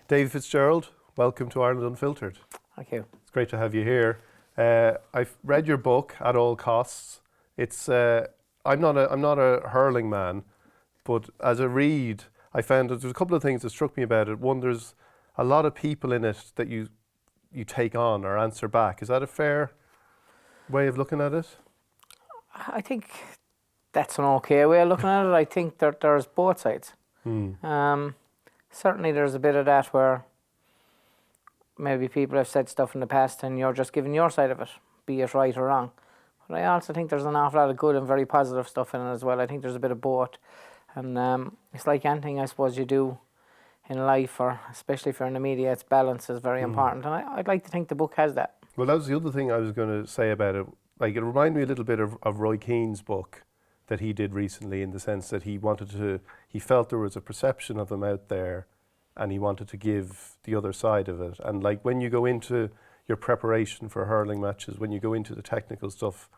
Davy Fitzgerald, welcome to Ireland Unfiltered. Thank you. It's great to have you here. I've read your book, At All Costs. It's I'm not a hurling man, but as a read, I found that there's a couple of things that struck me about it. One, there's a lot of people in it that you take on or answer back. Is that a fair way of looking at it? I think that's an okay way of looking at it. I think that there's both sides. Certainly there's a bit of that where maybe people have said stuff in the past and you're just giving your side of it, be it right or wrong. But I also think there's an awful lot of good and very positive stuff in it as well. I think there's a bit of both. And it's like anything I suppose you do in life, or especially if you're in the media, it's balance is very important. And I'd like to think the book has that. Well, that was the other thing I was going to say about it. Like, it reminded me a little bit of Roy Keane's book that he did recently, in the sense that he felt there was a perception of him out there and he wanted to give the other side of it. And like, when you go into your preparation for hurling matches, when you go into the technical stuff,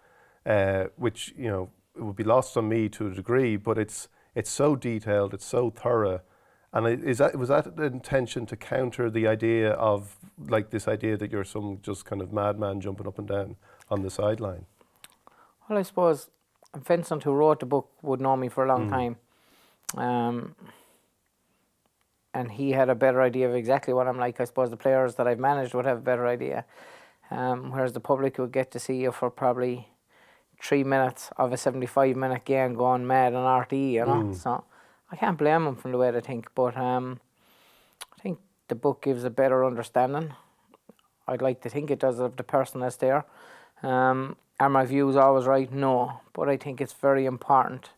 which, you know, it would be lost on me to a degree, but it's so detailed, it's so thorough. And was that the intention to counter the idea of, like, this idea that you're some just kind of madman jumping up and down on the sideline? Well, I suppose Vincent, who wrote the book, would know me for a long time. And he had a better idea of exactly what I'm like. I suppose the players that I've managed would have a better idea. Whereas the public would get to see you for probably 3 minutes of a 75-minute game going mad on RTE, you know. So I can't blame them from the way they think. But I think the book gives a better understanding. I'd like to think it does, of the person that's there. Are my views always right? No. But I think it's very important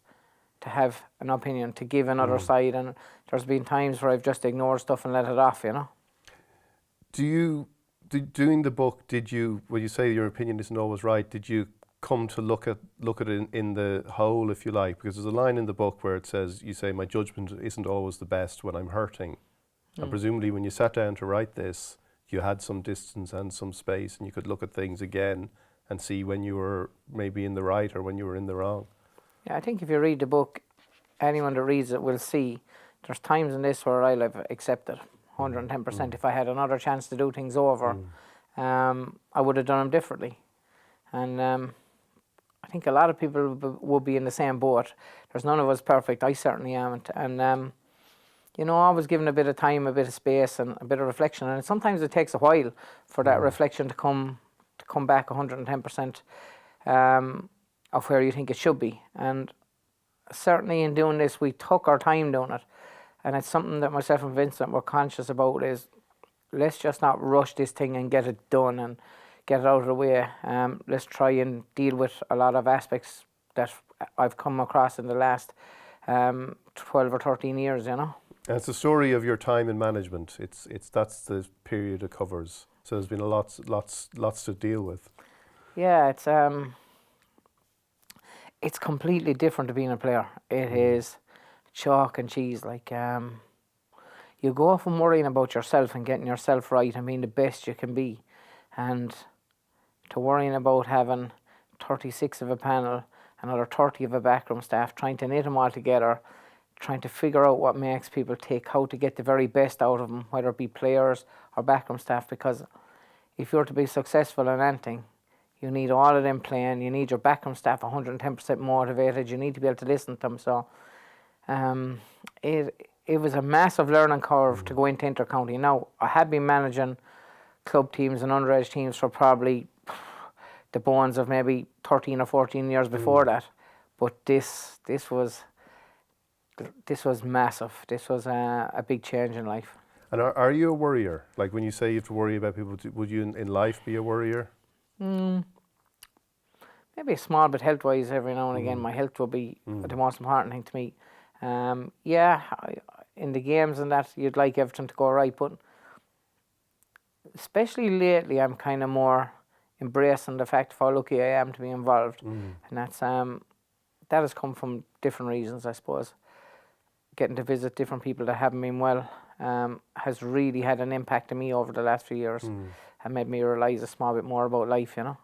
to have an opinion, to give another side. And there's been times where I've just ignored stuff and let it off, you know. Doing the book, when you say your opinion isn't always right, did you come to look at it in the whole, if you like? Because there's a line in the book where it says, you say, my judgment isn't always the best when I'm hurting. And presumably when you sat down to write this, you had some distance and some space, and you could look at things again and see when you were maybe in the right or when you were in the wrong. Yeah, I think if you read the book, anyone that reads it will see there's times in this where I'll have accepted 110%. If I had another chance to do things over, I would have done them differently. And I think a lot of people would be in the same boat. There's none of us perfect. I certainly aren't. And you know, always giving a bit of time, a bit of space, and a bit of reflection. And sometimes it takes a while for that reflection to come back 110% of where you think it should be. And certainly in doing this, we took our time doing it. And it's something that myself and Vincent were conscious about, is let's just not rush this thing and get it done and get it out of the way. Let's try and deal with a lot of aspects that I've come across in the last 12 or 13 years, you know. And it's a story of your time in management. That's the period it covers. So there's been lots to deal with. Yeah, it's completely different to being a player. It is chalk and cheese. Like, you go from worrying about yourself and getting yourself right and being the best you can be, and to worrying about having 36 of a panel, another 30 of a backroom staff, trying to knit them all together, trying to figure out what makes people tick, how to get the very best out of them, whether it be players or backroom staff. Because if you're to be successful in anything, you need all of them playing, you need your backroom staff 110% motivated, you need to be able to listen to them. So it was a massive learning curve to go into inter-county. Now, I had been managing club teams and underage teams for probably the bones of maybe 13 or 14 years before that. But this was massive. This was a big change in life. And are you a worrier? Like, when you say you have to worry about people, would you in life be a worrier? Maybe a small bit health-wise every now and again. My health will be the most important thing to me. In the games and that, you'd like everything to go right, but especially lately, I'm kind of more embracing the fact of how lucky I am to be involved, and that's that has come from different reasons, I suppose. Getting to visit different people that haven't been well has really had an impact on me over the last few years, and made me realise a small bit more about life, you know.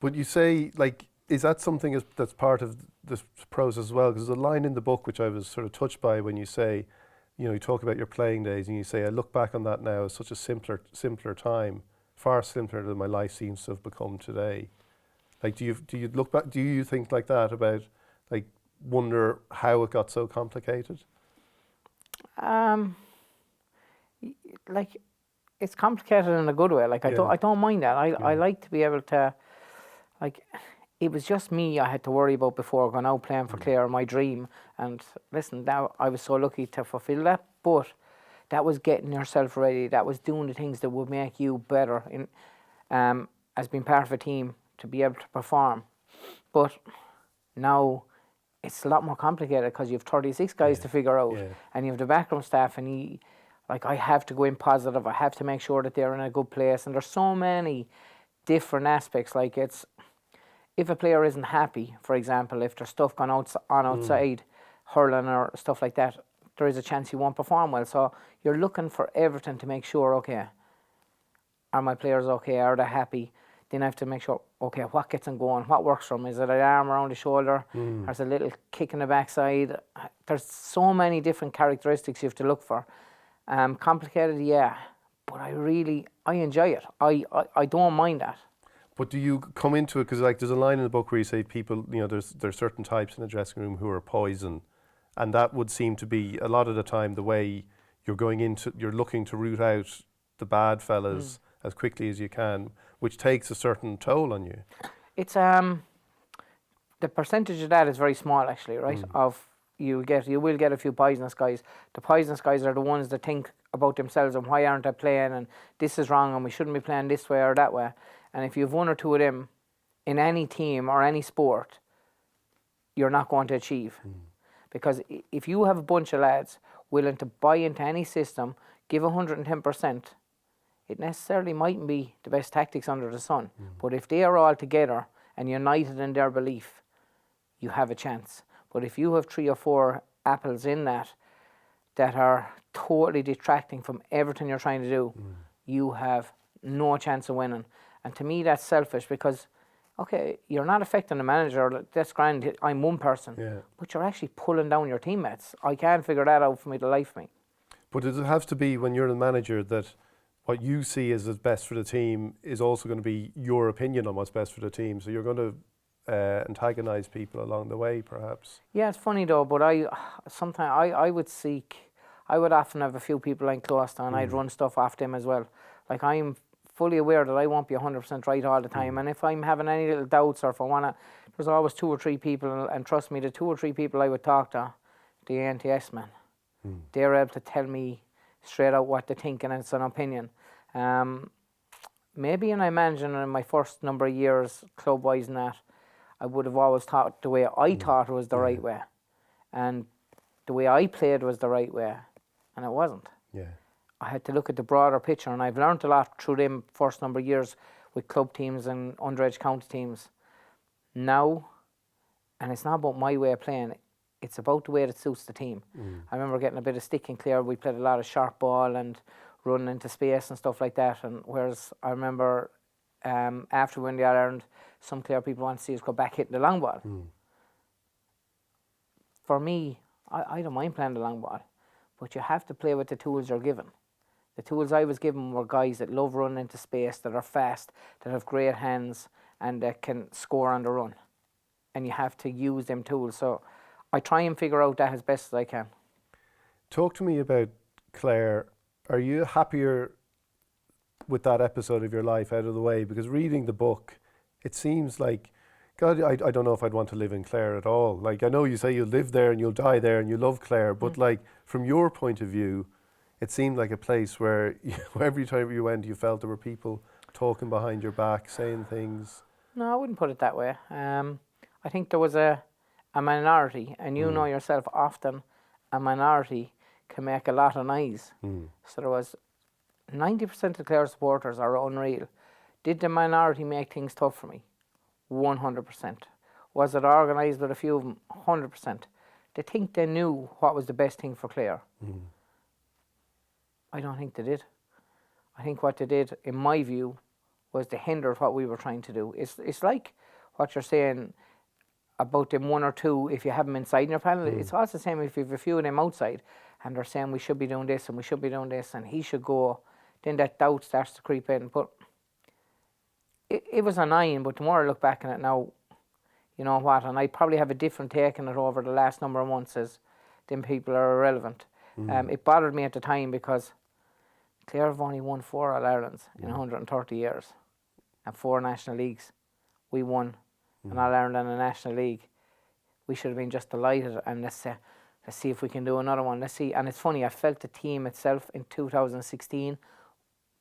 But you say, like, is that something that's part of this process as well? Because there's a line in the book which I was sort of touched by when you say you talk about your playing days and you say, I look back on that now as such a simpler time, far simpler than my life seems to have become today. Like, do you look back, do you think like that about, like, wonder how it got so complicated? Like, it's complicated in a good way. Like, I don't mind that. I like to be able to, like, it was just me I had to worry about before going out playing for Clare, my dream. And listen, now I was so lucky to fulfill that, but that was getting yourself ready. That was doing the things that would make you better in, as being part of a team to be able to perform. But now it's a lot more complicated because you have 36 guys to figure out, and you have the backroom staff, and like, I have to go in positive. I have to make sure that they're in a good place, and there's so many different aspects. Like, it's, if a player isn't happy, for example, if there's stuff going outside hurling or stuff like that, there is a chance he won't perform well. So you're looking for everything to make sure, okay, are my players okay? Are they happy? Then I have to make sure, okay, what gets them going? What works for them? Is it an arm around the shoulder? There's a little kick in the backside. There's so many different characteristics you have to look for. Complicated, yeah, but I enjoy it. I don't mind that. But do you come into it, because, like, there's a line in the book where you say people, there's certain types in the dressing room who are poison, and that would seem to be a lot of the time the way you're looking to root out the bad fellas as quickly as you can, which takes a certain toll on you. It's the percentage of that is very small, actually, right? Of you will get a few poisonous guys. The poisonous guys are the ones that think about themselves and why aren't I playing, and this is wrong and we shouldn't be playing this way or that way. And if you have one or two of them in any team or any sport, you're not going to achieve. Because if you have a bunch of lads willing to buy into any system, give 110%, it necessarily mightn't be the best tactics under the sun. But if they are all together and united in their belief, you have a chance. But if you have 3 or 4 apples in that are totally detracting from everything you're trying to do, you have no chance of winning. And to me, that's selfish, because, okay, you're not affecting the manager. That's grand. I'm one person. But you're actually pulling down your teammates. I can't figure that out for me to life me. But does it have to be, when you're the manager, that what you see as best for the team is also going to be your opinion on what's best for the team? So you're going to antagonize people along the way, perhaps? Yeah, it's funny though, but I would often have a few people I'm close to, and I'd run stuff off them as well. Like, I'm fully aware that I won't be 100% right all the time, and if I'm having any little doubts, or if I want to, there's always 2 or 3 people, and trust me, the 2 or 3 people I would talk to, the ANTS man, they're able to tell me straight out what they're thinking, and it's an opinion. Maybe, and I imagine in my first number of years club-wise and that, I would have always thought the way I thought was the right way, and the way I played was the right way, and it wasn't. I had to look at the broader picture, and I've learned a lot through them first number of years with club teams and underage county teams. Now, and it's not about my way of playing, it's about the way that suits the team. I remember getting a bit of stick in Clare. We played a lot of sharp ball and running into space and stuff like that, and whereas I remember after we won the Ireland, some Clare people want to see us go back hitting the long ball. For me, I don't mind playing the long ball, but you have to play with the tools you're given. The tools I was given were guys that love running into space, that are fast, that have great hands, and that can score on the run. And you have to use them tools. So I try and figure out that as best as I can. Talk to me about Clare. Are you happier with that episode of your life out of the way? Because reading the book, it seems like, God, I don't know if I'd want to live in Clare at all. Like, I know you say you'll live there and you'll die there and you love Clare, but like, from your point of view, it seemed like a place where every time you went, you felt there were people talking behind your back, saying things. No, I wouldn't put it that way. I think there was a minority, and you know yourself, often a minority can make a lot of noise. So there was 90% of Clare supporters are unreal. Did the minority make things tough for me? 100%. Was it organised with a few of them? 100%. They think they knew what was the best thing for Clare. I don't think they did. I think what they did, in my view, was to hinder what we were trying to do. It's like what you're saying about them 1 or 2, if you have them inside in your panel. It's also the same if you have a few of them outside. and they're saying we should be doing this and we should be doing this and he should go, then that doubt starts to creep in. But it was annoying, but the more I look back on it now, you know what, and I probably have a different take on it over the last number of months as them people are irrelevant. It bothered me at the time because Clare have only won 4 All-Irelands in 130 years and 4 National Leagues. We won an All-Ireland and a National League. We should have been just delighted, and let's see if we can do another one. Let's see. And it's funny, I felt the team itself in 2016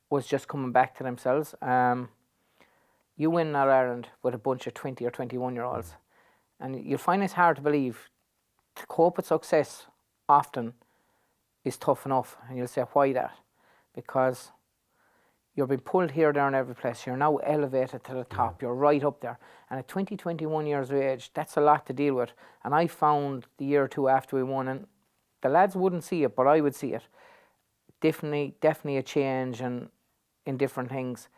was just coming back to themselves. You win an All-Ireland with a bunch of 20 or 21-year-olds, and you'll find it's hard to believe. To cope with success often is tough enough, and you'll say, why that? Because you're being pulled here, there and every place. You're now elevated to the top. You're right up there. And at 20, 21 years of age, that's a lot to deal with. And I found the year or two after we won, and the lads wouldn't see it, but I would see it. Definitely a change in different things.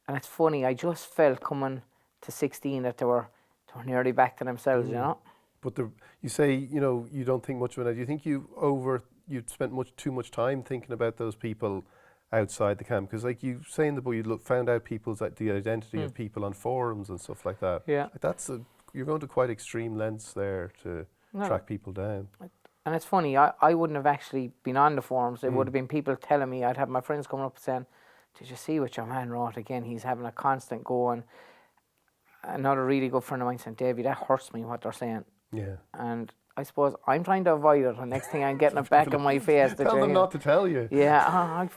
And it's funny, I just felt coming to 16 that they were nearly back to themselves, you know. But you say, you know, you don't think much of it. Do you think you'd spent too much time thinking about those people outside the camp? Because like you say in the book, you found out the identity of people on forums and stuff like that. Yeah. Like you're going to quite extreme lengths there to track people down. And it's funny, I wouldn't have actually been on the forums. It would have been people telling me. I'd have my friends coming up and saying, did you see what your man wrote again? He's having a constant go. And another really good friend of mine said, Davy, that hurts me what they're saying. Yeah. And I suppose I'm trying to avoid it, and next thing I'm getting it back in my face. Tell them not to tell you. Yeah, I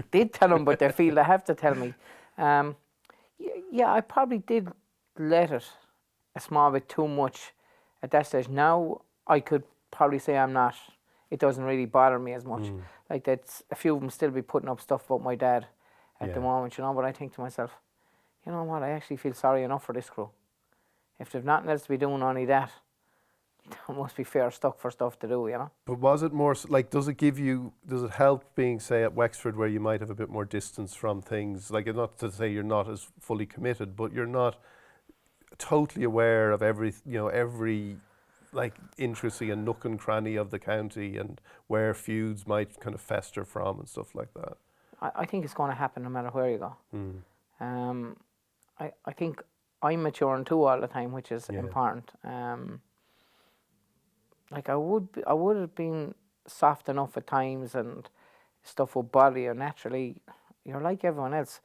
did tell them, but they feel they have to tell me. Yeah, I probably did let it a small bit too much at that stage. Now I could probably say I'm not. It doesn't really bother me as much. Like that's a few of them still be putting up stuff about my dad at the moment, you know. But I think to myself, you know what? I actually feel sorry enough for this crew. If they've nothing else to be doing, only that. It must be fair stuck for stuff to do, you know. But was it more like, does it help being, say, at Wexford where you might have a bit more distance from things? Like, not to say you're not as fully committed, but you're not totally aware of every like intricacy and nook and cranny of the county and where feuds might kind of fester from and stuff like that. I think it's going to happen no matter where you go. I think I'm maturing too all the time, which is important. Like I would have been soft enough at times, and stuff would bother you naturally. You're like everyone else.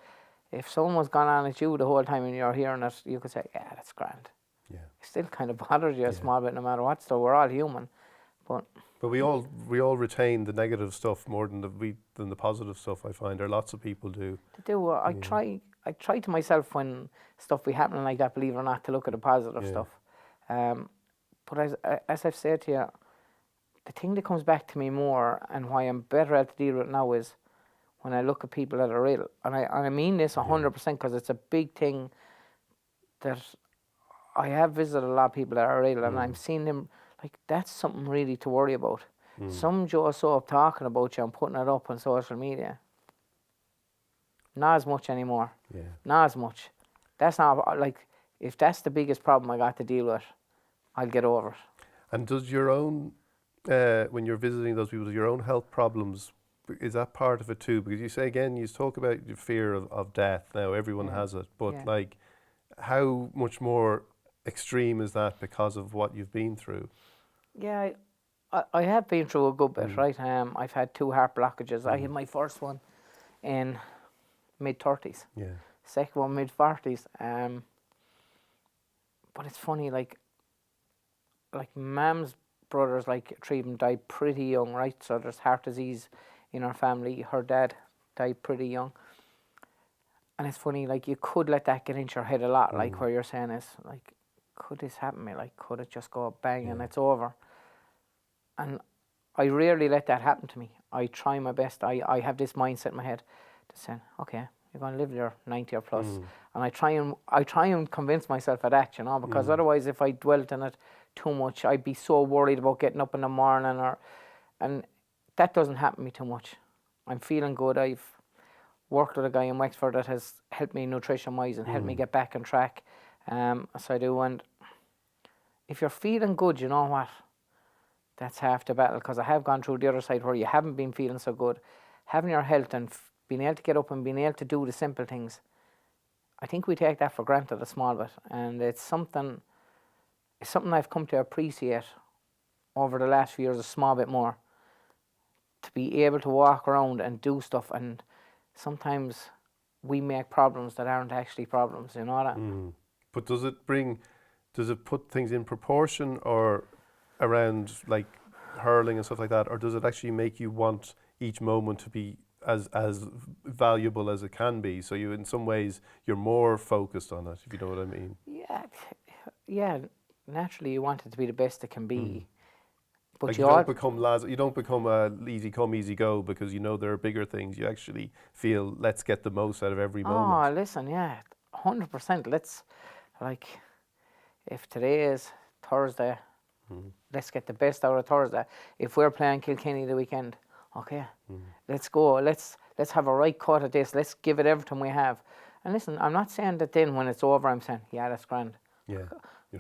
If someone was gone on at you the whole time and you're hearing it, you could say, "Yeah, that's grand." Yeah. It still kind of bothers you a small bit, no matter what. So we're all human, but we all retain the negative stuff more than the positive stuff. I find, or lots of people do. They do. I try to myself when stuff be happening like that. Believe it or not, to look at the positive stuff. But as I've said to you, the thing that comes back to me more and why I'm better at to deal with it now is when I look at people that are ill. And I mean this 100% because it's a big thing that I have visited a lot of people that are ill and I'm seeing them, like, that's something really to worry about. Some Joe saw up talking about you and putting it up on social media. Not as much anymore. Yeah. Not as much. That's not, like, if that's the biggest problem I got to deal with, I'll get over it. And does your own, when you're visiting those people, your own health problems, is that part of it too? Because you say, again, you talk about your fear of death now, everyone has it, but like, how much more extreme is that because of what you've been through? Yeah, I have been through a good bit, right? I've had 2 heart blockages. I had my first one in mid-30s. Yeah. Second one mid-40s. But it's funny, like Mam's brothers, like 3 of them died pretty young, right? So there's heart disease in our family. Her dad died pretty young. And it's funny, like, you could let that get into your head a lot, like where you're saying is, like, could this happen to me? Like, could it just go bang and it's over? And I rarely let that happen to me. I try my best. I have this mindset in my head to say, okay, you're going to live your 90 or plus. And I try and convince myself of that, you know, because otherwise if I dwelt in it too much, I'd be so worried about getting up in the morning, and that doesn't happen to me too much. I'm feeling good. I've worked with a guy in Wexford that has helped me nutrition-wise and helped me get back on track. So I do, and if you're feeling good, you know what? That's half the battle, because I have gone through the other side where you haven't been feeling so good. Having your health and being able to get up and being able to do the simple things, I think we take that for granted a small bit, and it's something I've come to appreciate over the last few years a small bit more. To be able to walk around and do stuff, and sometimes we make problems that aren't actually problems, you know that? But does it put things in proportion or around like hurling and stuff like that, or does it actually make you want each moment to be as valuable as it can be? So you, in some ways, you're more focused on it, if you know what I mean. Yeah. Naturally, you want it to be the best it can be. But Like you you don't become a easy come, easy go, because you know there are bigger things. You actually feel, let's get the most out of every moment. Oh, listen, yeah, 100%. Let's, like, if today is Thursday, let's get the best out of Thursday. If we're playing Kilkenny the weekend, okay, let's go. Let's have a right cut at this. Let's give it everything we have. And listen, I'm not saying that then when it's over, I'm saying, yeah, that's grand. Yeah.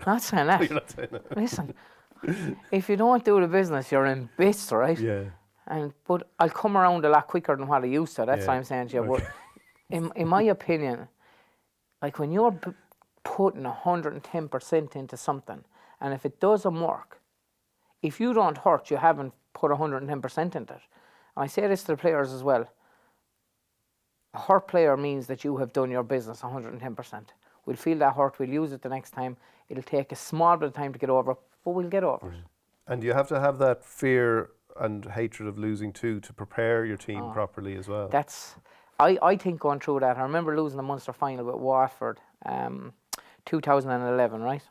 Not saying that. You're not saying that. Listen, if you don't do the business, you're in bits, right? Yeah. But I'll come around a lot quicker than what I used to. That's Yeah. what I'm saying to you. Okay. But in my opinion, like when you're putting 110% into something, and if it doesn't work, if you don't hurt, you haven't put 110% into it. And I say this to the players as well. A hurt player means that you have done your business 110%. We'll feel that hurt, we'll use it the next time. It'll take a small bit of time to get over it, but we'll get over it. And you have to have that fear and hatred of losing too to prepare your team properly as well. I think going through that, I remember losing the Munster final with Watford, 2011, right?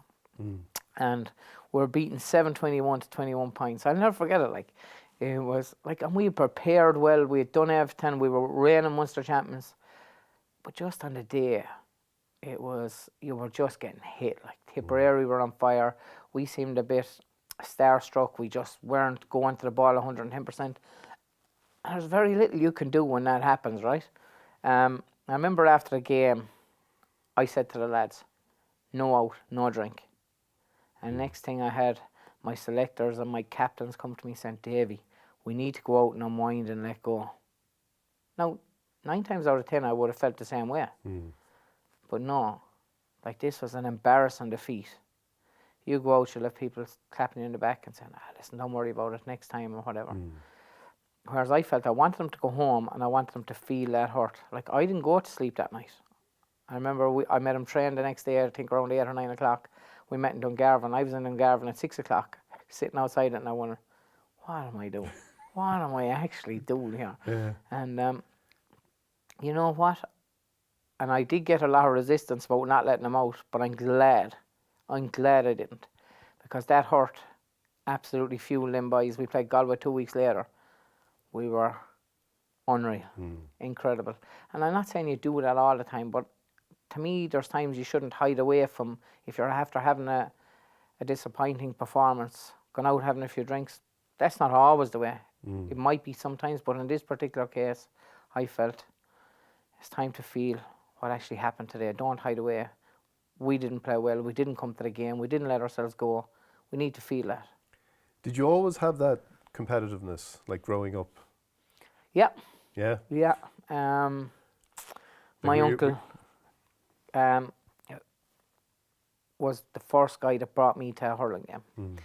And we're beaten 7-21 to 21 points. I'll never forget it. Like, it was like, and we prepared well. We had done everything. We were reigning Munster champions, but just on the day, it was, you were just getting hit. Like Tipperary were on fire. We seemed a bit starstruck. We just weren't going to the ball 110%. And there's very little you can do when that happens, right? I remember after the game, I said to the lads, no out, no drink. And next thing I had my selectors and my captains come to me saying, Davy, we need to go out and unwind and let go. Now, 9 times out of 10, I would have felt the same way. But no, like this was an embarrassing defeat. You go out, you'll have people clapping you in the back and saying, listen, don't worry about it next time or whatever. Whereas I felt I wanted them to go home and I wanted them to feel that hurt. Like, I didn't go to sleep that night. I remember I met him train the next day, I think around 8 or 9 o'clock. We met in Dungarvan. I was in Dungarvan at 6 o'clock, sitting outside it, and I wondered, what am I doing? What am I actually doing here? Yeah. And you know what? And I did get a lot of resistance about not letting them out, but I'm glad I didn't, because that hurt absolutely fueled them boys. We played Galway 2 weeks later. We were unreal, incredible. And I'm not saying you do that all the time, but to me, there's times you shouldn't hide away from, if you're after having a disappointing performance, going out having a few drinks, that's not always the way. It might be sometimes, but in this particular case, I felt it's time to feel what actually happened today. Don't hide away. We didn't play well. We didn't come to the game. We didn't let ourselves go. We need to feel that. Did you always have that competitiveness, like growing up? Yeah. Yeah? Yeah. My uncle was the first guy that brought me to a hurling game.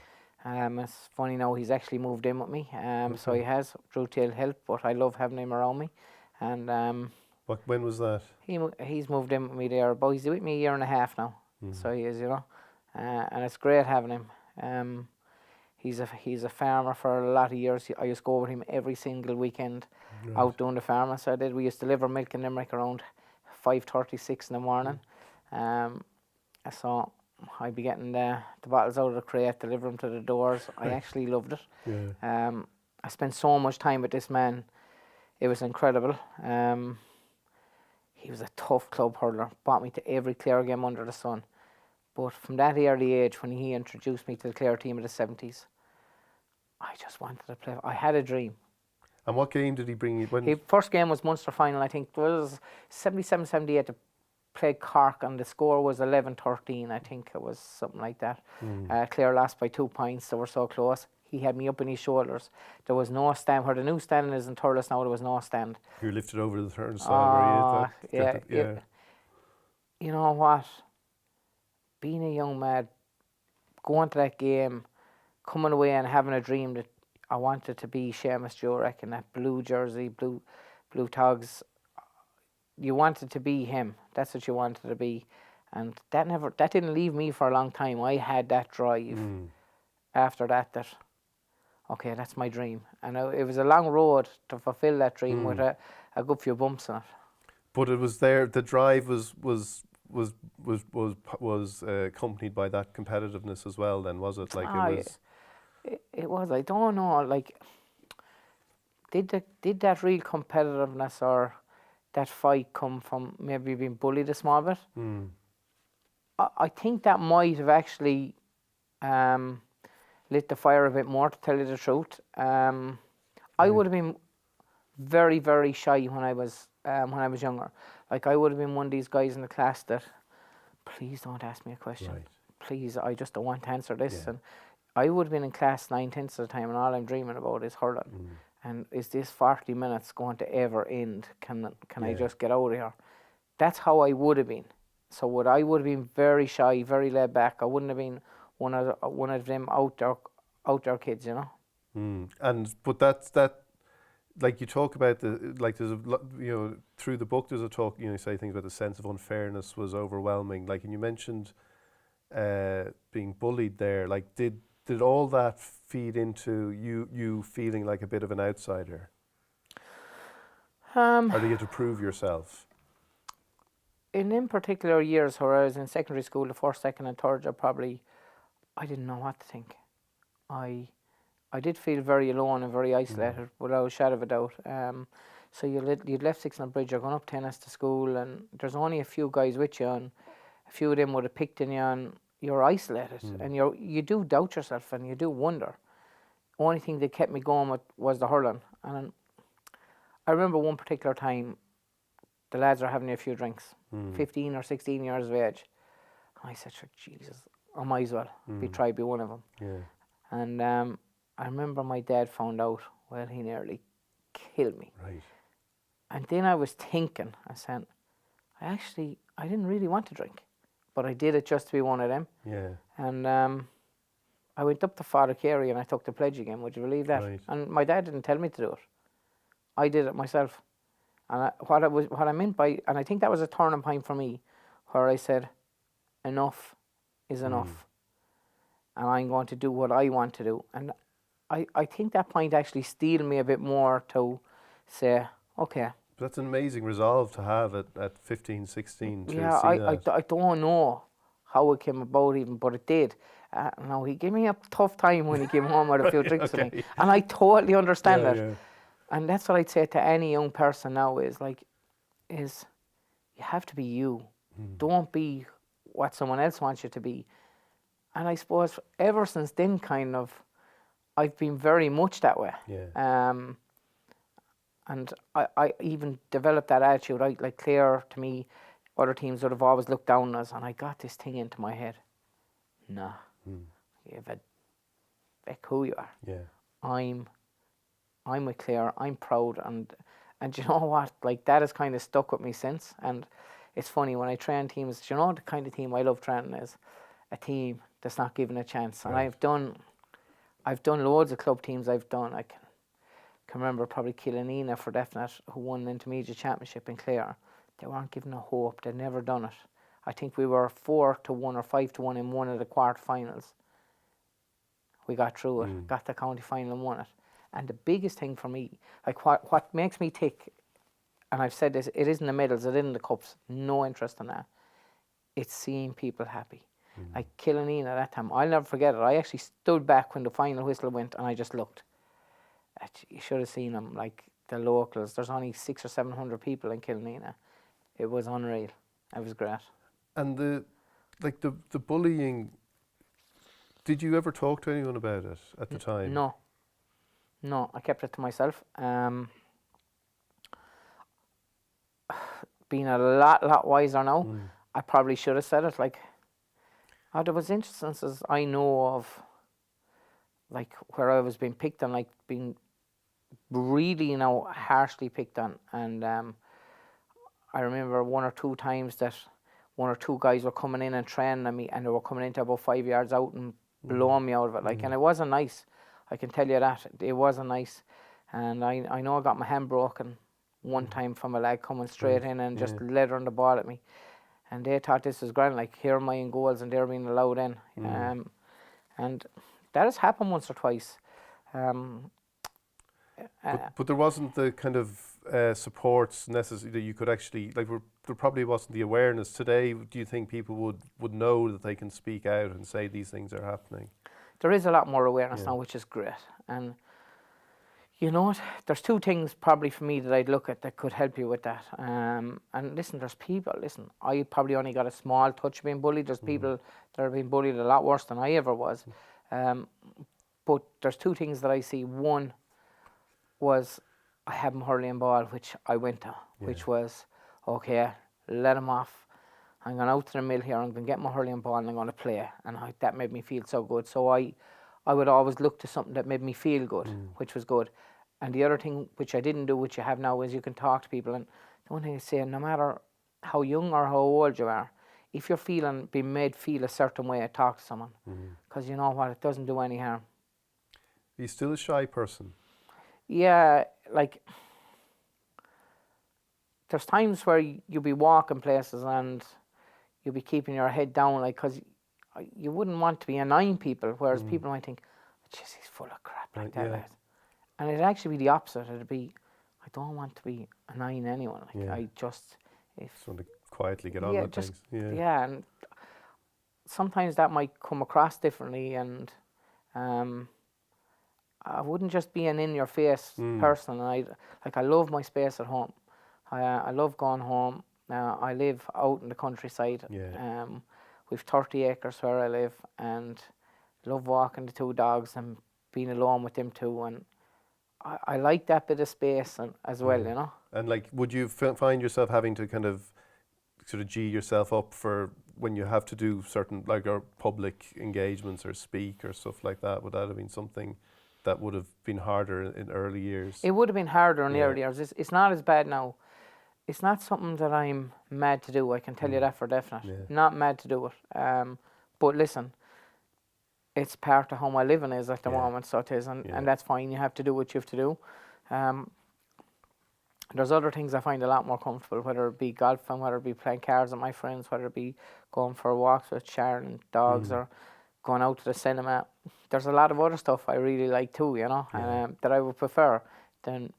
It's funny now, he's actually moved in with me. So he has, through tail help, but I love having him around me. And when was that? he's moved in with me there. But he's with me a year and a half now. So he is, you know. And it's great having him. He's a farmer for a lot of years. I used to go with him every single weekend out doing the farming. So I did. We used to deliver milk in Limerick around 5:30, 6 in the morning. So I'd be getting the bottles out of the crate, deliver them to the doors. I actually loved it. Yeah. I spent so much time with this man. It was incredible. He was a tough club hurler. Brought me to every Clare game under the sun. But from that early age, when he introduced me to the Clare team in the 70s, I just wanted to play. I had a dream. And what game did he bring you? His first game was Munster final, I think. It was 77-78 to play Cork, and the score was 11-13. I think it was something like that. Clare lost by 2 points. They were so close. He had me up on his shoulders. There was no stand. Where the new stand is in Thurles now, there was no stand. You were lifted over the turnstile, were you? Yeah. You know what? Being a young man, going to that game, coming away and having a dream that I wanted to be Seamus Jurek in that blue jersey, blue togs. You wanted to be him. That's what you wanted to be. And that didn't leave me for a long time. I had that drive after that, okay, that's my dream. And it was a long road to fulfill that dream with a good few bumps in it. But it was there. The drive was accompanied by that competitiveness as well. Then was it like it was? It was. I don't know. Like, did that real competitiveness or that fight come from maybe being bullied a small bit? I think that might have actually lit the fire a bit more, to tell you the truth. I would have been very, very shy when I was younger. Like, I would have been one of these guys in the class that, please don't ask me a question. Right. Please, I just don't want to answer this. Yeah. And I would have been in class 9/10 of the time, and all I'm dreaming about is hurling. And is this 40 minutes going to ever end? Can I just get out of here? That's how I would have been. So I would have been very shy, very laid back. I wouldn't have been one of them out there kids, you know. But that's that. Like you talk about there's through the book there's a talk, you say things about the sense of unfairness was overwhelming. Like, and you mentioned being bullied there. Like, did all that feed into you feeling like a bit of an outsider? Or did you get to prove yourself? In particular years where I was in secondary school, the first, second and third, I didn't know what to think. I did feel very alone and very isolated, without a shadow of a doubt. So you'd left Six on Bridge, you're going up tennis to school, and there's only a few guys with you, and a few of them would have picked on you, and you're isolated, and you do doubt yourself, and you do wonder. Only thing that kept me going was the hurling. And I remember one particular time, the lads are having a few drinks, 15 or 16 years of age. And I said, sure, Jesus, I might as well try to be one of them. Yeah. And I remember my dad found out. Well, he nearly killed me. Right. And then I was thinking, I said, I didn't really want to drink, but I did it just to be one of them. Yeah. And I went up to Father Carey and I took the pledge again. Would you believe that? Right. And my dad didn't tell me to do it. I did it myself. And what I meant by, and I think that was a turning point for me, where I said, enough is enough. And I'm going to do what I want to do. And I think that point actually steeled me a bit more to say, okay. That's an amazing resolve to have at 15, 16 to see I don't know how it came about even, but it did. No, he gave me a tough time when he came home with a few drinks with me. And I totally understand that. Yeah. And that's what I'd say to any young person now is you have to be you. Don't be what someone else wants you to be. And I suppose ever since then, kind of, I've been very much that way. Yeah. And I even developed that attitude. Like Clare, to me, other teams would have always looked down on us, and I got this thing into my head. Nah, you've a who you are. Yeah. I'm with Clare. I'm proud, and you know what? Like, that has kind of stuck with me since. And it's funny when I train teams. You know, the kind of team I love training is a team that's not given a chance. And I've done loads of club teams. I can remember probably Killanena for definite, who won the intermediate championship in Clare. They weren't given a hope. They'd never done it. I think we were 4-1 or 5-1 in one of the quarterfinals. We got through it, got the county final and won it. And the biggest thing for me, like what makes me tick, and I've said this, it isn't the medals, it isn't the cups, no interest in that. It's seeing people happy. Like Killanena at that time, I'll never forget it. I actually stood back when the final whistle went and I just looked. You should have seen them, like the locals. There's only 600 or 700 people in Killanena. It was unreal. It was great. And the bullying, did you ever talk to anyone about it at the time? No, I kept it to myself. Being a lot wiser now, I probably should have said it. Like, there was instances I know of like where I was being picked on, like being really, harshly picked on. And I remember one or two times that one or two guys were coming in and training on me, and they were coming into about 5 yards out and blowing me out of it. Like, and it wasn't nice. I can tell you that. It wasn't nice. And I know I got my hand broken one time from a leg coming straight in and just leathering the ball at me. And they thought this was grand, like here are my own goals and they're being allowed in. And that has happened once or twice. But there wasn't the kind of supports necessary that you could actually, like, there probably wasn't the awareness. Today, do you think people would know that they can speak out and say these things are happening? There is a lot more awareness now, which is great. And you know what? There's two things probably for me that I'd look at that could help you with that. And listen, there's people, I probably only got a small touch of being bullied. There's people that are being bullied a lot worse than I ever was. But there's two things that I see. One was I had my hurling ball, which I went to, which was, okay, let him off. I'm going out to the mill here, I'm going to get my hurling ball and I'm going to play. And that made me feel so good. So I would always look to something that made me feel good, which was good. And the other thing, which I didn't do, which you have now, is you can talk to people. And the one thing I say, no matter how young or how old you are, if you're being made feel a certain way, talk to someone. Because you know what, it doesn't do any harm. Are you still a shy person? Yeah, like, there's times where you'll be walking places and you'll be keeping your head down, like, because you wouldn't want to be annoying people, whereas people might think, jeez, he's full of crap like that. Lad. And it'd actually be the opposite. It'd be, I don't want to be annoying anyone. Like, I just want to quietly get on with things. Yeah, and sometimes that might come across differently, and I wouldn't just be an in-your-face person. I love my space at home. I love going home. I live out in the countryside. We've 30 acres where I live, and love walking the two dogs and being alone with them too. And I like that bit of space as well, you know. And like, would you find yourself having to kind of sort of G yourself up for when you have to do certain, like, or public engagements or speak or stuff like that? Would that have been something that would have been harder in early years? It would have been harder in the early years. It's not as bad now. It's not something that I'm mad to do, I can tell you that for definite. Not mad to do it. But listen, it's part of how my living is at the moment, so it is, and that's fine. You have to do what you have to do. There's other things I find a lot more comfortable, whether it be golfing, whether it be playing cards with my friends, whether it be going for walks with Sharon and dogs, or going out to the cinema. There's a lot of other stuff I really like too, you know, that I would prefer than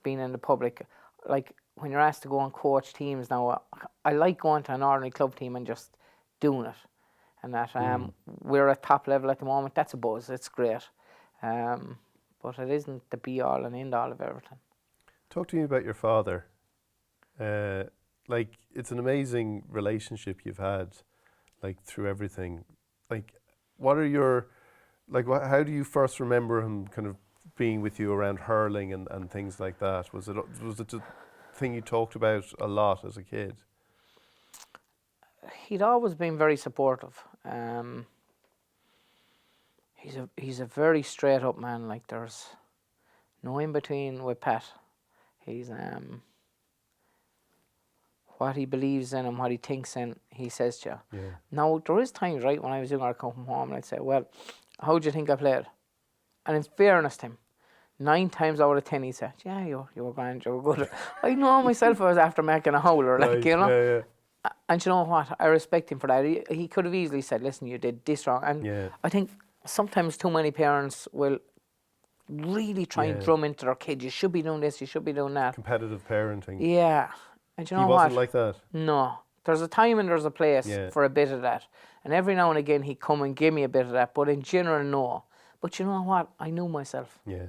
being in the public. Like, when you're asked to go and coach teams now, I like going to an ordinary club team and just doing it. And that we're at top level at the moment. That's a buzz. It's great. But it isn't the be-all and end-all of everything. Talk to me about your father. Like, it's an amazing relationship you've had, like, through everything. Like, what are your, like, how do you first remember him kind of being with you around hurling and things like that? Was it a thing you talked about a lot as a kid? He'd always been very supportive. He's a very straight up man. Like, there's no in between with Pat. He's what he believes in and what he thinks in, he says to you. Now, there is times, right, when I was younger, I'd come home and I'd say, well, how do you think I played? And in fairness to him, 9 times out of 10 he said, yeah, you were grand, you were good. I know myself I was after making a howler, like, you know. And you know what? I respect him for that. He could have easily said, listen, you did this wrong. And I think sometimes too many parents will really try and drum into their kid, you should be doing this, you should be doing that. Competitive parenting. Yeah. And you know what? He wasn't like that? No. There's a time and there's a place for a bit of that. And every now and again he'd come and give me a bit of that. But in general, no. But you know what? I knew myself. Yeah.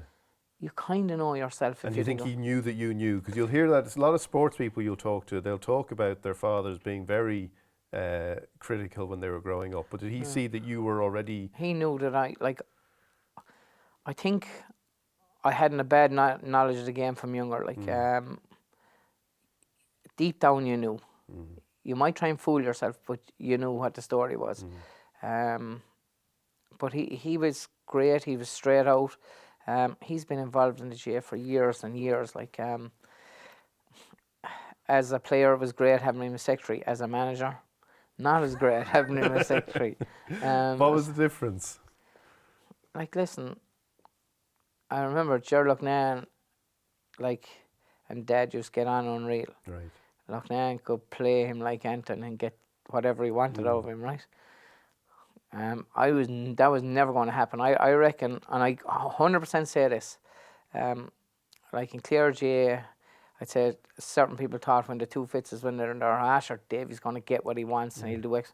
You kind of know yourself. And you think he knew that you knew? Because you'll hear that. It's a lot of sports people you'll talk to. They'll talk about their fathers being very critical when they were growing up. But did he see that you were already... He knew that I think I hadn't a bad knowledge of the game from younger. Like, deep down you knew. You might try and fool yourself, but you knew what the story was. But he was great. He was straight out. He's been involved in the GA for years and years. Like, as a player, it was great having him as secretary. As a manager, not as great having him as secretary. What was the difference? Like, listen, I remember Ger Loughnane, like, and Dad just get on unreal. Right. Loughnane could play him like Anton and get whatever he wanted out of him, right? That was never going to happen. I reckon, and I 100% say this, like in Clare GA, I'd say certain people thought when the two Fitzes when they're in their Asher, Davy's going to get what he wants and he'll do it.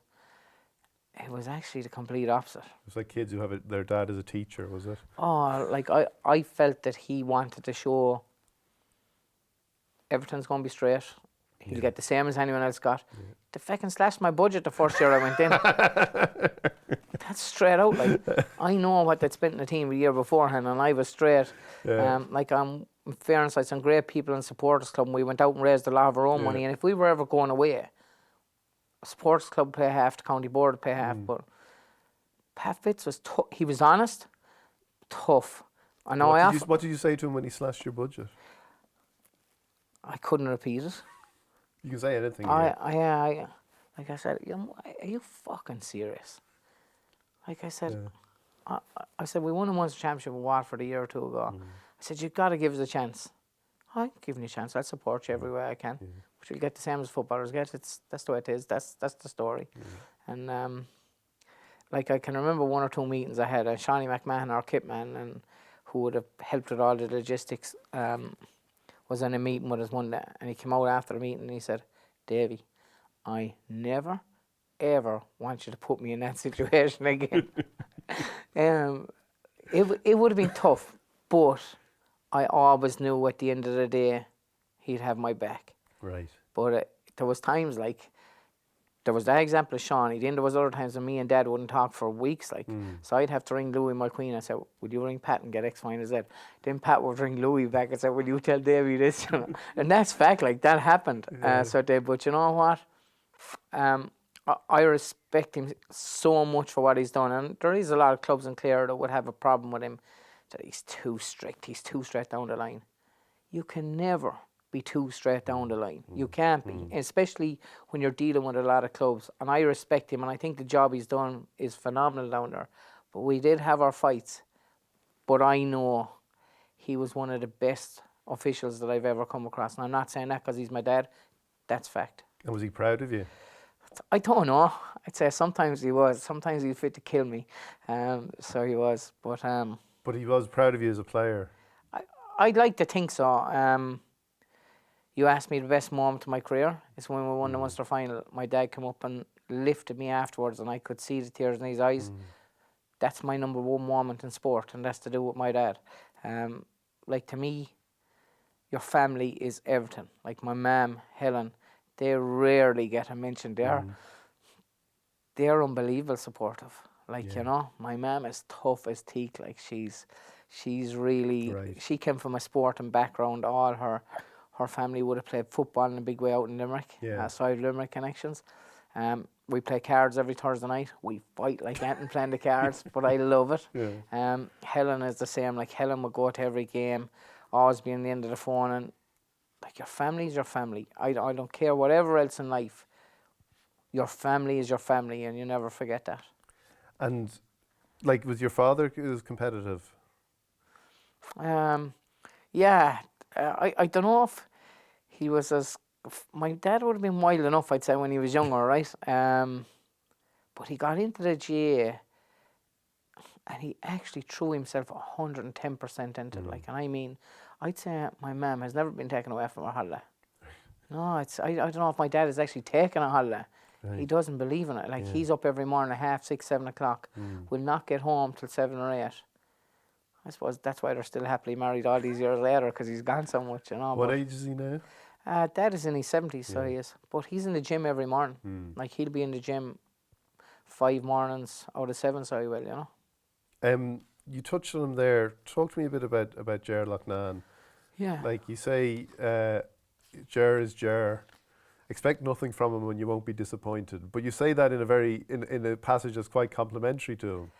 It was actually the complete opposite. It's like kids who have their dad as a teacher, was it? Oh, like I felt that he wanted to show everything's going to be straight. He'll get the same as anyone else got. Yeah. The fucking slashed my budget the first year I went in. That's straight out. Like, I know what they'd spent in the team the year beforehand, and I was straight. Yeah. In fairness, I had some great people in supporters club, and we went out and raised a lot of our own money. And if we were ever going away, a sports club pay half, the county board would pay half. But Pat Fitz was tough. He was honest, tough. I know. What did you say to him when he slashed your budget? I couldn't repeat it. You can say anything. Like I said, are you fucking serious? Like I said, I said we won a Munster Championship with Watford a year or two ago. I said you've got to give us a chance. I'm giving you a chance. I'll support you every way I can. But you'll get the same as footballers get. That's the way it is. That's the story. And like I can remember one or two meetings I had. Shawnee McMahon, our kit man, and who would have helped with all the logistics. Was in a meeting with us one day, and he came out after the meeting and he said, Davy, I never, ever want you to put me in that situation again. It would have been tough, but I always knew at the end of the day he'd have my back. Right. But there was times like, there was that example of Shawnee, then there was other times when me and Dad wouldn't talk for weeks, like, so I'd have to ring Louis, my queen, and say, would you ring Pat and get X, Y, and Z? Then Pat would ring Louis back and say, will you tell Davy this? And that's fact, like, that happened. But you know what? I respect him so much for what he's done, and there is a lot of clubs in Clare that would have a problem with him, that he's too strict, he's too straight down the line. You can never be too straight down the line. You can't be, especially when you're dealing with a lot of clubs. And I respect him, and I think the job he's done is phenomenal down there. But we did have our fights. But I know he was one of the best officials that I've ever come across. And I'm not saying that because he's my dad. That's fact. And was he proud of you? I don't know. I'd say sometimes he was. Sometimes he'd fit to kill me. So he was. But he was proud of you as a player? I'd like to think so. You asked me the best moment of my career. It's when we won the Munster final. My dad came up and lifted me afterwards, and I could see the tears in his eyes. That's my number one moment in sport, and that's to do with my dad. Like, to me, your family is everything. Like my mum, Helen, they rarely get a mention. They're unbelievable supportive. Like, you know, my mum is tough as teak. Like, she's really, she came from a sporting background. All her family would have played football in a big way out in Limerick. So I have Limerick connections. We play cards every Thursday night. We fight like anything playing the cards, but I love it. Helen is the same. Like, Helen would go to every game, always be on the end of the phone. And like, your family is your family. I don't care whatever else in life. Your family is your family, and you never forget that. And like, was your father was competitive? Yeah. I don't know if he was as... My dad would have been wild enough, I'd say, when he was younger, right? But he got into the GA and he actually threw himself 110% into it. Like, and I mean, I'd say my mum has never been taken away from her holiday. No, I don't know if my dad has actually taken a holiday. He doesn't believe in it. Like, he's up every morning at 6, 7 o'clock. Will not get home till 7 or 8. I suppose that's why they're still happily married all these years later, because he's gone so much, you know. What age is he now? Dad is in his 70s, so he is. But he's in the gym every morning. Like, he'll be in the gym 5 mornings out of 7, so he will, you know. You touched on him there. Talk to me a bit about Ger Loughnane. Yeah. Like, you say, Ger is Ger. Expect nothing from him and you won't be disappointed. But you say that in a passage that's quite complimentary to him.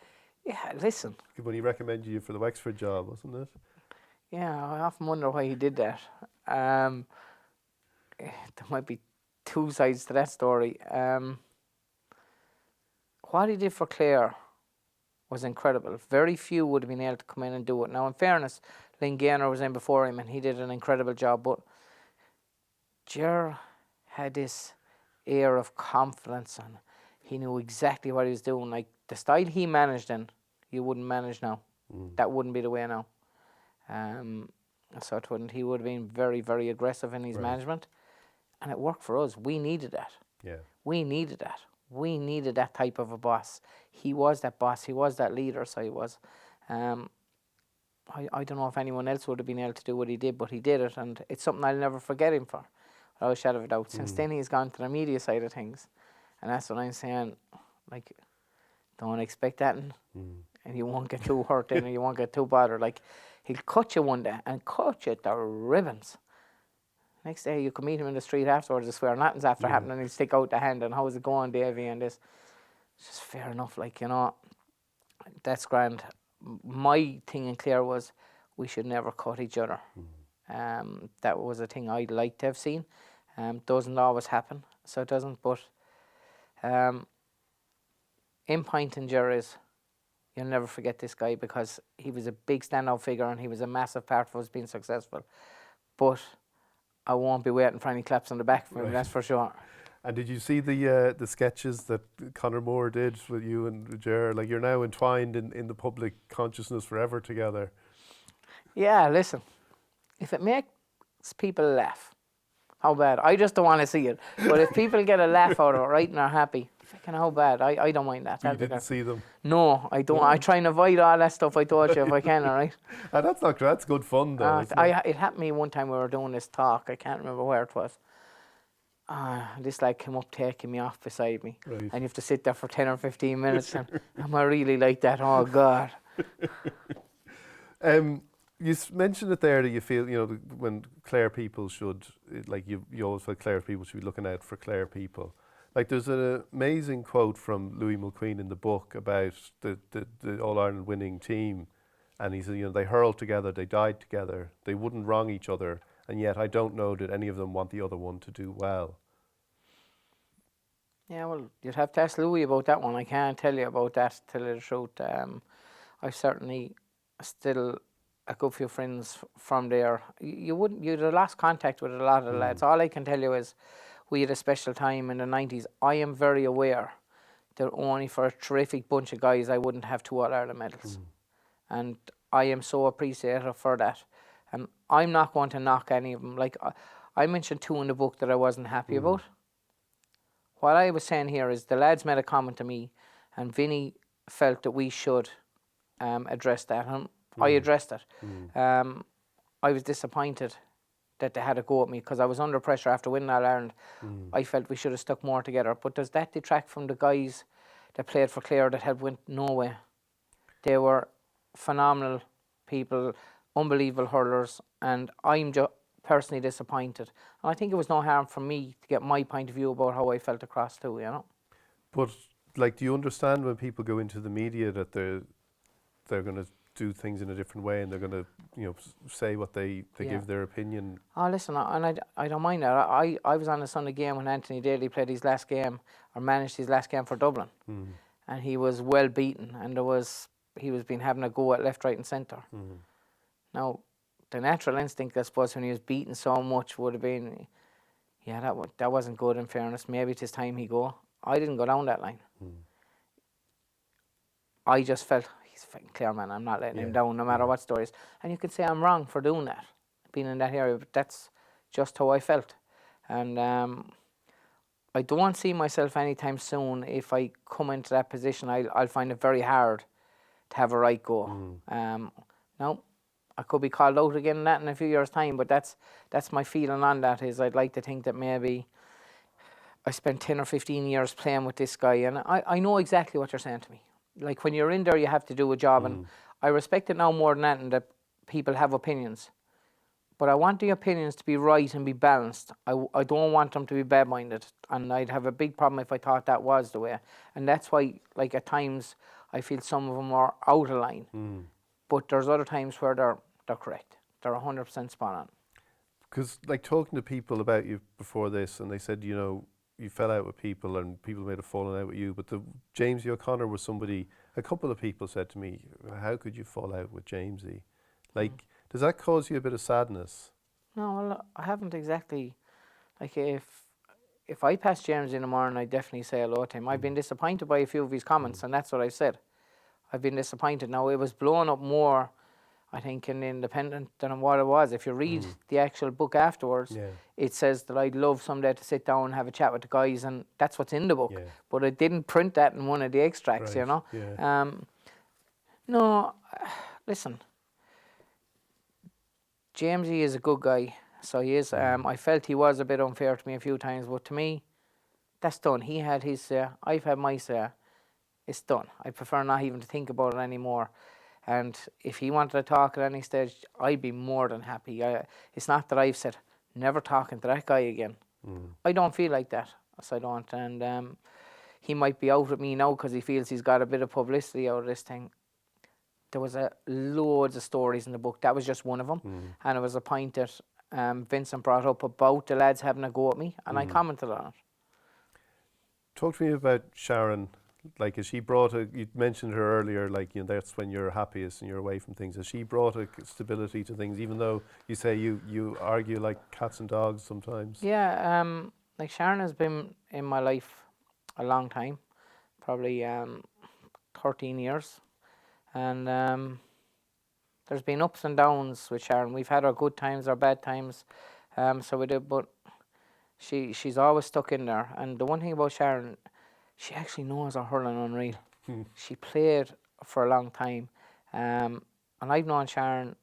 Yeah, listen. When he recommended you for the Wexford job, wasn't it? Yeah, I often wonder why he did that. There might be two sides to that story. What he did for Clare was incredible. Very few would have been able to come in and do it. Now, in fairness, Lynn Gaynor was in before him and he did an incredible job, but Ger had this air of confidence and he knew exactly what he was doing. Like, the style he managed in, you wouldn't manage now. That wouldn't be the way now. So it wouldn't. He would have been very, very aggressive in his management. And it worked for us. We needed that. Yeah. We needed that. We needed that type of a boss. He was that boss. He was that leader, so he was. I don't know if anyone else would have been able to do what he did, but he did it, and it's something I'll never forget him for. Without a shadow of a doubt. Since then, he's gone to the media side of things. And that's what I'm saying. Like, don't expect that, and you won't get too hurt in, or you won't get too bothered. Like, he'll cut you one day, and cut you to ribbons. Next day, you can meet him in the street afterwards, I swear, nothing's after happening, he'll stick out the hand, and how's it going, Davy, and this. It's just fair enough, like, you know, that's grand. My thing in Clare was, we should never cut each other. That was a thing I'd like to have seen. Doesn't always happen, so it doesn't, but in point and Jerry's, you'll never forget this guy because he was a big standout figure and he was a massive part of us being successful. But I won't be waiting for any claps on the back for him, that's for sure. And did you see the sketches that Conor Moore did with you and Ger? Like, you're now entwined in the public consciousness forever together. Yeah, listen, if it makes people laugh, how bad? I just don't want to see it. But if people get a laugh out of it, right, and are happy, fucking how bad? I don't mind that. You didn't see them? No, I don't. I try and avoid all that stuff I told you if I can, all right? And that's good fun, though. It happened to me one time we were doing this talk. I can't remember where it was. This lad came up taking me off beside me. Right. And you have to sit there for 10 or 15 minutes. And am I really like that? Oh, God. You mentioned it there that you feel, you know, when Clare people should, like you always feel Clare people should be looking out for Clare people. Like, there's an amazing quote from Louis Mulqueen in the book about the All-Ireland winning team. And he said, you know, they hurled together, they died together, they wouldn't wrong each other, and yet I don't know that any of them want the other one to do well. Yeah, well, you'd have to ask Louis about that one. I can't tell you about that, to tell you the truth. I've certainly still a good few friends from there. You'd have lost contact with a lot of the lads. All I can tell you is we had a special time in the 90s. I am very aware that only for a terrific bunch of guys I wouldn't have 2 All-Ireland medals. And I am so appreciative for that. And I'm not going to knock any of them. Like, I mentioned 2 in the book that I wasn't happy about. What I was saying here is the lads made a comment to me and Vinny felt that we should address that. And I addressed it. I was disappointed that they had a go at me because I was under pressure after winning All-Ireland. I felt we should have stuck more together. But does that detract from the guys that played for Clare that had went? No way. They were phenomenal people, unbelievable hurlers, and I'm just personally disappointed. And I think it was no harm for me to get my point of view about how I felt across too, you know. But, like, do you understand when people go into the media that they're going to do things in a different way and they're going to, you know, say what they give their opinion? Oh, listen, I don't mind that. I was on the Sunday game when Anthony Daly played his last game, or managed his last game for Dublin. And he was well beaten, and he was been having a go at left, right and centre. Now, the natural instinct, I suppose, when he was beaten so much would have been, yeah, that wasn't good, in fairness. Maybe it's time he go. I didn't go down that line. I just felt, he's a fucking Clare man, I'm not letting him down no matter what stories. And you could say I'm wrong for doing that, being in that area, but that's just how I felt. And I don't see myself anytime soon, if I come into that position, I'll find it very hard to have a right go. Now, I could be called out again in that in a few years' time, but that's my feeling on that, is I'd like to think that maybe I spent 10 or 15 years playing with this guy, and I know exactly what you're saying to me. Like, when you're in there, you have to do a job, and I respect it now more than that, and that people have opinions. But I want the opinions to be right and be balanced. I don't want them to be bad-minded, and I'd have a big problem if I thought that was the way. And that's why, like, at times, I feel some of them are out of line. But there's other times where they're correct. They're 100% spot on. Because like talking to people about you before this, and they said, you fell out with people and people may have fallen out with you, but Jamesy O'Connor was somebody, a couple of people said to me, how could you fall out with Jamesy? Like, does that cause you a bit of sadness? No, well, I haven't exactly. Like, if I pass James in the morning, I definitely say hello to him. I've been disappointed by a few of his comments, and that's what I said. I've been disappointed. Now, it was blown up more, I think, in the Independent than what it was. If you read the actual book afterwards, it says that I'd love someday to sit down and have a chat with the guys, and that's what's in the book. But it didn't print that in one of the extracts, you know. No, listen, Jamesy is a good guy, so he is. I felt he was a bit unfair to me a few times, but to me, that's done. He had his say, I've had my say. It's done. I prefer not even to think about it anymore. And if he wanted to talk at any stage, I'd be more than happy. It's not that I've said, never talking to that guy again. I don't feel like that, so I don't. And he might be out with me now because he feels he's got a bit of publicity out of this thing. There was loads of stories in the book. That was just one of them. And it was a point that Vincent brought up about the lads having a go at me, and I commented on it. Talk to me about Sharon. Like, has she brought you mentioned her earlier, like, that's when you're happiest and you're away from things. Has she brought a stability to things, even though you say you argue like cats and dogs sometimes? Yeah, like Sharon has been in my life a long time, probably 13 years. And there's been ups and downs with Sharon. We've had our good times, our bad times, so we do, but she's always stuck in there. And the one thing about Sharon, she actually knows her hurling unreal. She played for a long time. And I've known Sharon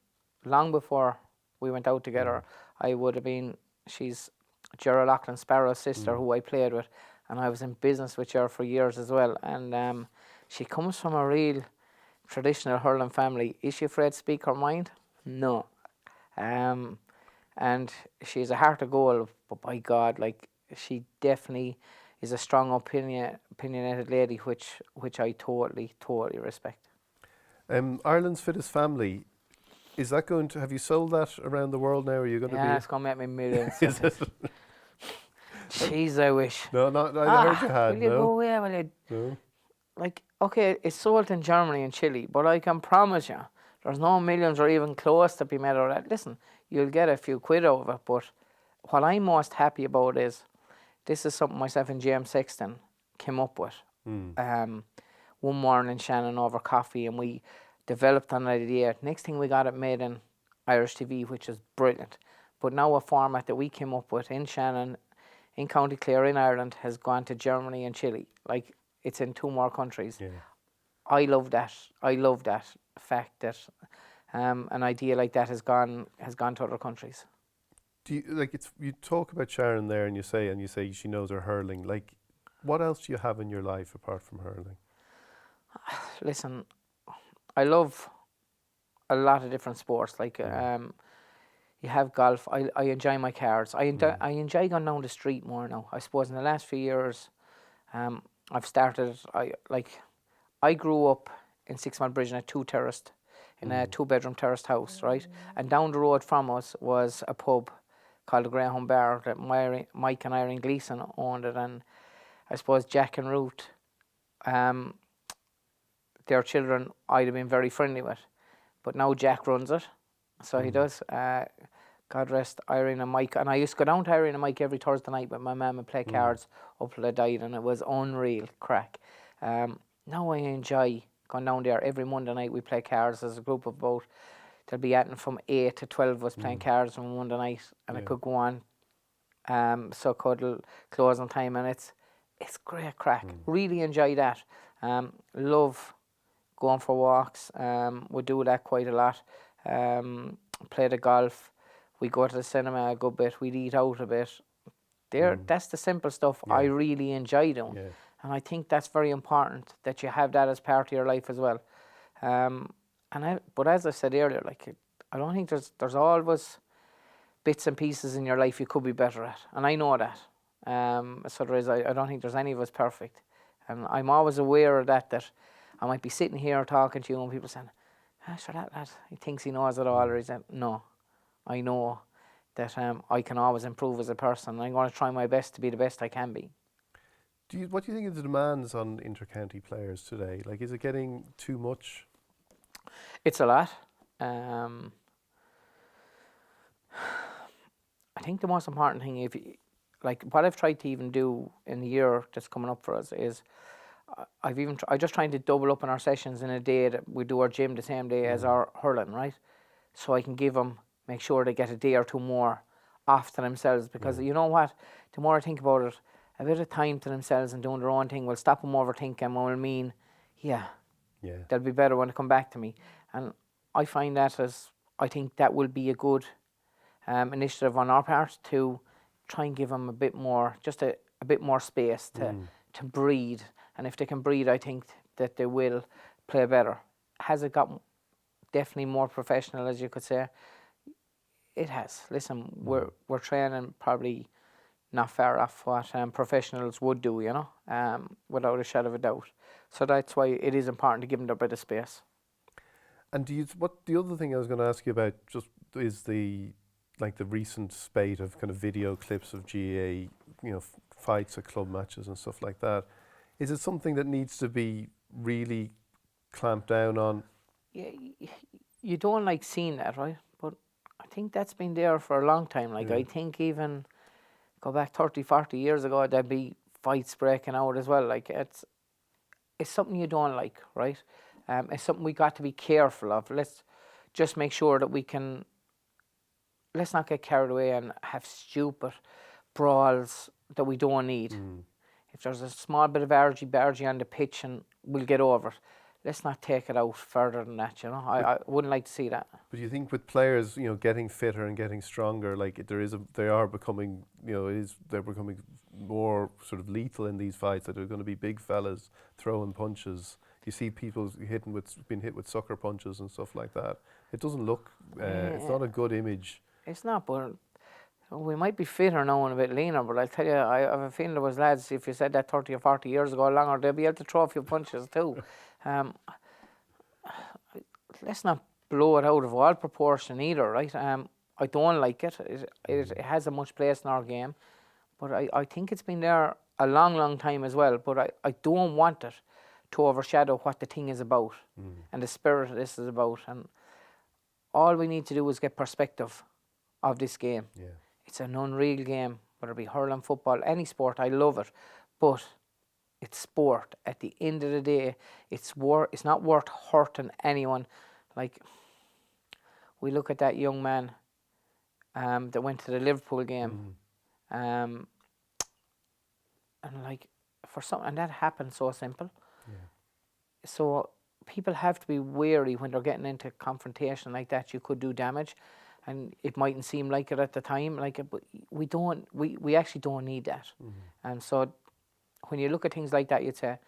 long before we went out together. I would have been, she's Gerald Loughlin's Sparrow's sister who I played with. And I was in business with her for years as well. And she comes from a real traditional hurling family. Is she afraid to speak her mind? No. And she's a heart of gold, but by God, like, she definitely is a strong opinionated lady, which I totally respect. Ireland's Fittest Family, is that going to, have you sold that around the world now? Are you going to be? Yeah, it's going to make me millions. Jeez, I wish. No, not, I heard you had, will you go away? Will you? No. Like, okay, it's sold in Germany and Chile, but I can promise you, there's no millions or even close to be made out of that. Listen, you'll get a few quid out of it, but what I'm most happy about is, this is something myself and James Sexton came up with. One morning, Shannon, over coffee, and we developed an idea. Next thing, we got it made in Irish TV, which is brilliant. But now a format that we came up with in Shannon, in County Clare, in Ireland, has gone to Germany and Chile. Like, it's in 2 more countries. Yeah. I love that. I love that fact that an idea like that has gone to other countries. Do you, like, you talk about Sharon there, and you say she knows her hurling. Like, what else do you have in your life apart from hurling? Listen, I love a lot of different sports. Like, you have golf. I enjoy my cards. I enjoy going down the street more now. I suppose in the last few years, I've started. I grew up in 6 Mile Bridge in a 2-terraced, in a 2-bedroom terraced house, right? And down the road from us was a pub called the Greyhound Bar that Mike and Irene Gleeson owned it, and I suppose Jack and Ruth, their children I'd have been very friendly with, but now Jack runs it, so he does. God rest Irene and Mike, and I used to go down to Irene and Mike every Thursday night with my mum and play cards up till they died, and it was unreal crack. Now I enjoy going down there every Monday night. We play cards as a group of about, there'll be at from 8 to 12 of us playing cards on Monday night, and it could go on so cuddle closing time, and it's great crack. Really enjoy that. Love going for walks. We do that quite a lot. Play the golf. We go to the cinema a good bit. We'd eat out a bit. That's the simple stuff I really enjoy doing. Yeah. And I think that's very important that you have that as part of your life as well. But as I said earlier, like, I don't think there's always bits and pieces in your life you could be better at, and I know that. So there is. I don't think there's any of us perfect, and I'm always aware of that. That I might be sitting here talking to you and people saying, sure, that lad, he thinks he knows it all, or he's like, no, I know that I can always improve as a person, and I'm going to try my best to be the best I can be. What do you think of the demands on inter-county players today? Like, is it getting too much? It's a lot. I think the most important thing, if you, like what I've tried to even do in the year that's coming up for us, is I just trying to double up on our sessions in a day that we do our gym the same day as our hurling, right? So I can give them, make sure they get a day or two more off to themselves, because you know what? The more I think about it, a bit of time to themselves and doing their own thing will stop them overthinking and will mean, they'll be better when they come back to me. And I find that I think that will be a good initiative on our part to try and give them a bit more, just a bit more space to breathe. And if they can breathe, I think that they will play better. Has it got definitely more professional, as you could say? It has. Listen, we're training probably not far off what professionals would do, you know, without a shadow of a doubt. So that's why it is important to give them a bit of space. And what the other thing I was going to ask you about just is the recent spate of kind of video clips of GAA, fights at club matches and stuff like that. Is it something that needs to be really clamped down on? Yeah, you don't like seeing that, right? But I think that's been there for a long time. Like, I think even go back 30, 40 years ago, there'd be fights breaking out as well. Like, it's something you don't like, right? It's something we got to be careful of. Let's just make sure that let's not get carried away and have stupid brawls that we don't need. If there's a small bit of argy-bargy on the pitch, and we'll get over it. Let's not take it out further than that, you know. I wouldn't like to see that. But you think with players, getting fitter and getting stronger, like they are becoming, they're becoming more sort of lethal in these fights. That they're going to be big fellas throwing punches. You see people being hit with sucker punches and stuff like that. It doesn't look. It's not a good image. It's not, but we might be fitter now and a bit leaner. But I'll tell you, I have a feeling there was lads, if you said that 30 or 40 years ago, longer, they'll be able to throw a few punches too. Let's not blow it out of all proportion either, right? I don't like it. It has a much place in our game, but I think it's been there a long, long time as well. But I don't want it to overshadow what the thing is about and the spirit of this is about. And all we need to do is get perspective of this game. Yeah. It's an unreal game, whether it be hurling, football, any sport. I love it, but it's sport. At the end of the day, it's not worth hurting anyone. Like, we look at that young man that went to the Liverpool game, and like and that happened so simple. Yeah. So people have to be wary when they're getting into confrontation like that. You could do damage, and it mightn't seem like it at the time. But we actually don't need that. And so when you look at things like that, you'd say,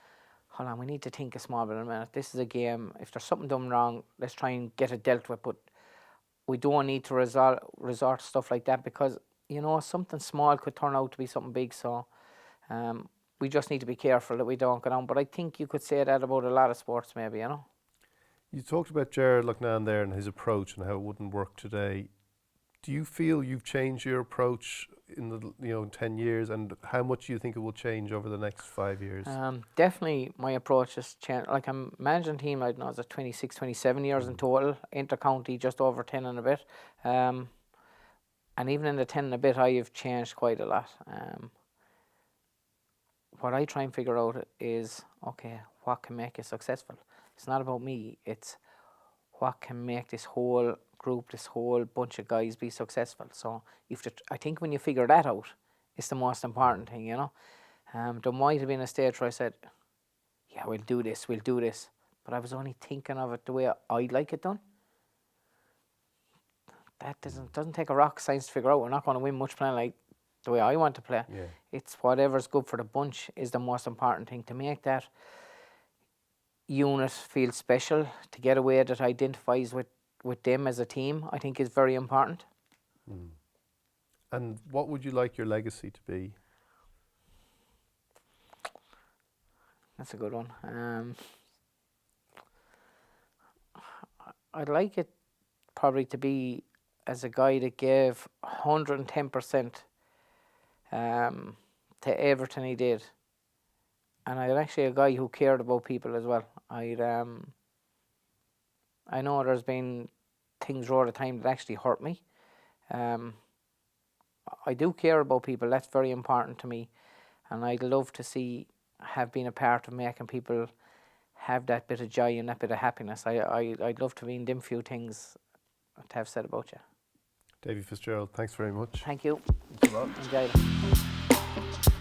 hold on, we need to think a small bit a minute. This is a game. If there's something done wrong, let's try and get it dealt with. But we don't need to resort to stuff like that, because, something small could turn out to be something big. So we just need to be careful that we don't go down. But I think you could say that about a lot of sports maybe, You talked about Gerard Lucknan there and his approach and how it wouldn't work today. Do you feel you've changed your approach in the 10 years, and how much do you think it will change over the next 5 years? Definitely my approach has changed. Like, I'm managing a team, I don't know, is it 26, 27 years in total, inter-county just over 10 and a bit. And even in the 10 and a bit, I have changed quite a lot. What I try and figure out is, okay, what can make it successful? It's not about me, it's what can make this whole group, this whole bunch of guys be successful. So I think when you figure that out, it's the most important thing, There might have been a stage where I said, yeah, we'll do this. But I was only thinking of it the way I'd like it done. That doesn't take a rocket science to figure out. We're not going to win much playing like the way I want to play. Yeah. It's whatever's good for the bunch is the most important thing. To make that unit feel special, to get a way that identifies with them as a team, I think is very important. And what would you like your legacy to be? That's a good one. I'd like it probably to be as a guy that gave 110% to everything he did. And I'm actually a guy who cared about people as well. I know there's been things over the time that actually hurt me. I do care about people. That's very important to me, and I'd love to have been a part of making people have that bit of joy and that bit of happiness. I'd love to be in them few things to have said about you. Davy Fitzgerald, thanks very much. Thank you. Thanks a lot. Enjoyed it.